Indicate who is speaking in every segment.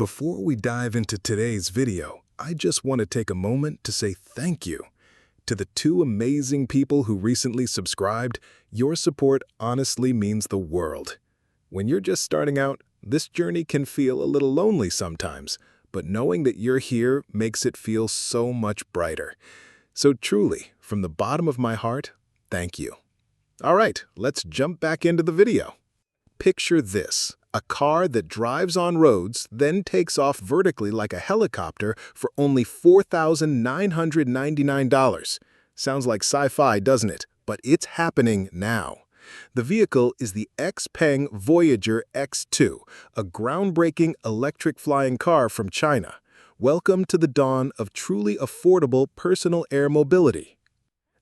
Speaker 1: Before we dive into today's video, I just want to take a moment to say thank you to the two amazing people who recently subscribed. Your support honestly means the world. When you're just starting out, this journey can feel a little lonely sometimes, but knowing that you're here makes it feel so much brighter. So truly, from the bottom of my heart, thank you. All right, let's jump back into the video. Picture this: a car that drives on roads, then takes off vertically like a helicopter for only $4,999. Sounds like sci-fi, doesn't it? But it's happening now. The vehicle is the XPeng Voyager X2, a groundbreaking electric flying car from China. Welcome to the dawn of truly affordable personal air mobility.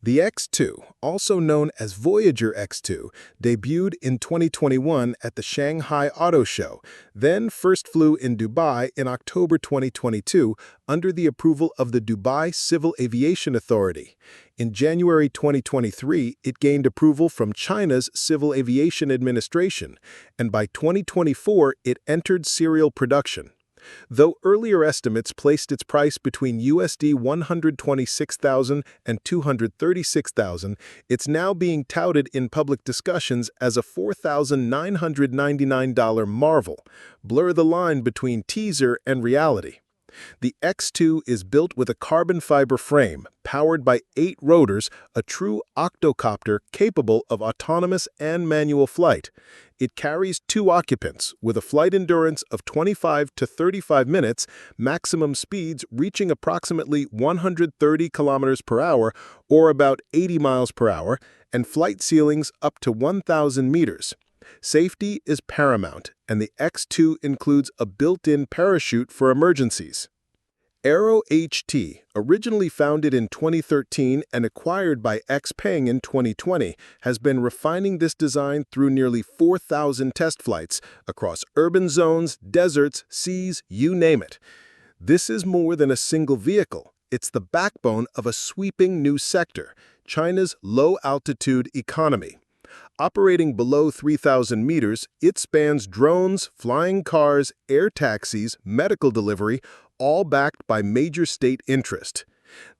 Speaker 1: The X2, also known as Voyager X2, debuted in 2021 at the Shanghai Auto Show, then first flew in Dubai in October 2022 under the approval of the Dubai Civil Aviation Authority. In January 2023, it gained approval from China's Civil Aviation Administration, and by 2024, it entered serial production. Though earlier estimates placed its price between USD $126,000 and $236,000, it's now being touted in public discussions as a $4,999 marvel. Blur the line between teaser and reality. The X2 is built with a carbon fiber frame, powered by 8 rotors, a true octocopter capable of autonomous and manual flight. It carries 2 occupants, with a flight endurance of 25 to 35 minutes, maximum speeds reaching approximately 130 kilometers per hour or about 80 miles per hour, and flight ceilings up to 1,000 meters. Safety is paramount, and the X2 includes a built-in parachute for emergencies. Aero-HT, originally founded in 2013 and acquired by XPeng in 2020, has been refining this design through nearly 4,000 test flights across urban zones, deserts, seas, you name it. This is more than a single vehicle. It's the backbone of a sweeping new sector, China's low-altitude economy. Operating below 3,000 meters, it spans drones, flying cars, air taxis, medical delivery, all backed by major state interest.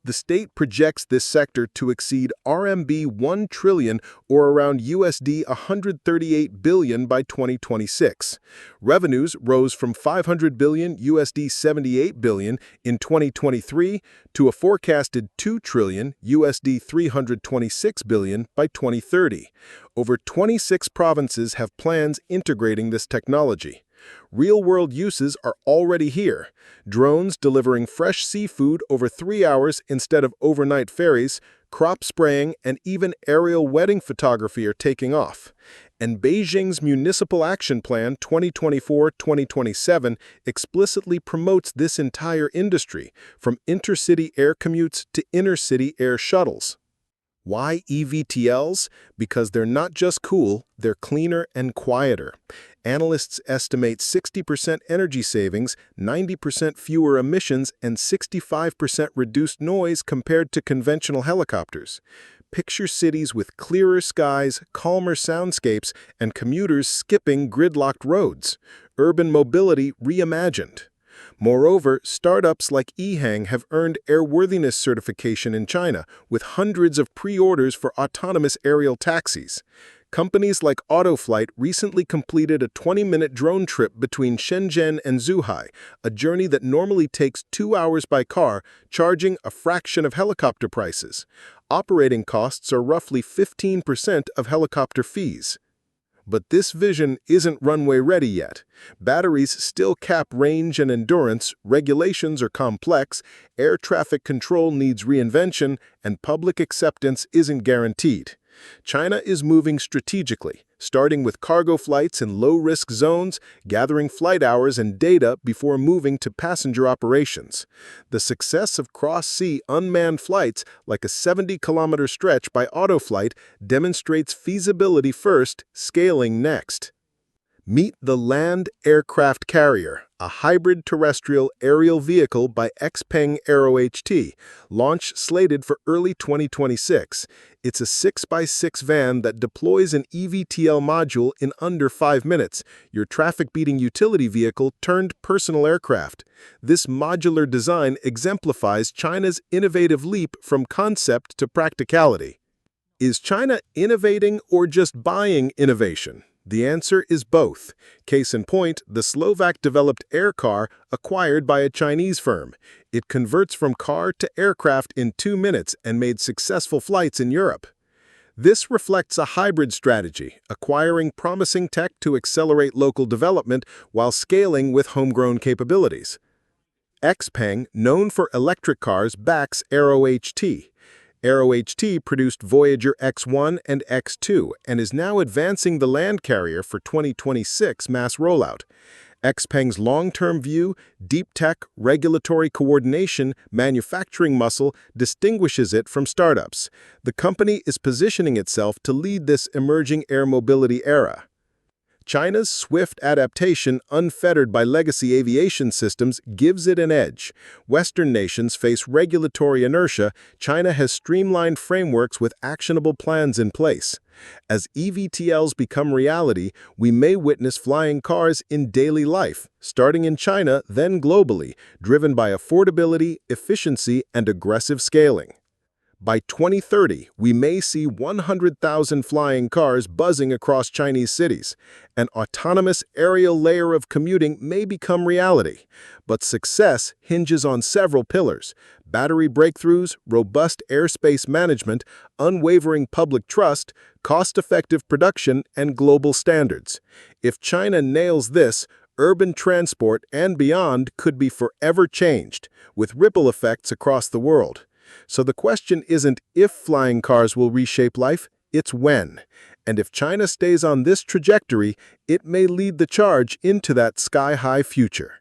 Speaker 1: The state projects this sector to exceed RMB 1 trillion or around USD 138 billion by 2026. Revenues rose from 500 billion USD 78 billion in 2023 to a forecasted 2 trillion USD 326 billion by 2030. Over 26 provinces have plans integrating this technology. Real-world uses are already here. Drones delivering fresh seafood over 3 hours instead of overnight ferries, crop spraying, and even aerial wedding photography are taking off. And Beijing's Municipal Action Plan 2024-2027 explicitly promotes this entire industry, from intercity air commutes to inner-city air shuttles. Why eVTOLs? Because they're not just cool, they're cleaner and quieter. Analysts estimate 60% energy savings, 90% fewer emissions, and 65% reduced noise compared to conventional helicopters. Picture cities with clearer skies, calmer soundscapes, and commuters skipping gridlocked roads. Urban mobility reimagined. Moreover, startups like Ehang have earned airworthiness certification in China, with hundreds of pre-orders for autonomous aerial taxis. Companies like Autoflight recently completed a 20-minute drone trip between Shenzhen and Zhuhai, a journey that normally takes 2 hours by car, charging a fraction of helicopter prices. Operating costs are roughly 15% of helicopter fees. But this vision isn't runway-ready yet. Batteries still cap range and endurance, regulations are complex, air traffic control needs reinvention, and public acceptance isn't guaranteed. China is moving strategically, starting with cargo flights in low-risk zones, gathering flight hours and data before moving to passenger operations. The success of cross-sea unmanned flights, like a 70-kilometer stretch by Autoflight, demonstrates feasibility first, scaling next. Meet the Land Aircraft Carrier, a hybrid terrestrial aerial vehicle by XPeng Aero HT, launch slated for early 2026. It's a 6x6 van that deploys an eVTOL module in under 5 minutes, your traffic-beating utility vehicle turned personal aircraft. This modular design exemplifies China's innovative leap from concept to practicality. Is China innovating or just buying innovation? The answer is both. Case in point, the Slovak-developed air car acquired by a Chinese firm. It converts from car to aircraft in 2 minutes and made successful flights in Europe. This reflects a hybrid strategy, acquiring promising tech to accelerate local development while scaling with homegrown capabilities. XPeng, known for electric cars, backs Aero HT. Aero HT produced Voyager X1 and X2 and is now advancing the land carrier for 2026 mass rollout. XPeng's long-term view, deep tech, regulatory coordination, manufacturing muscle distinguishes it from startups. The company is positioning itself to lead this emerging air mobility era. China's swift adaptation, unfettered by legacy aviation systems, gives it an edge. Western nations face regulatory inertia. China has streamlined frameworks with actionable plans in place. As eVTOLs become reality, we may witness flying cars in daily life, starting in China, then globally, driven by affordability, efficiency, and aggressive scaling. By 2030, we may see 100,000 flying cars buzzing across Chinese cities. An autonomous aerial layer of commuting may become reality. But success hinges on several pillars: battery breakthroughs, robust airspace management, unwavering public trust, cost-effective production, and global standards. If China nails this, urban transport and beyond could be forever changed, with ripple effects across the world. So the question isn't if flying cars will reshape life, it's when. And if China stays on this trajectory, it may lead the charge into that sky-high future.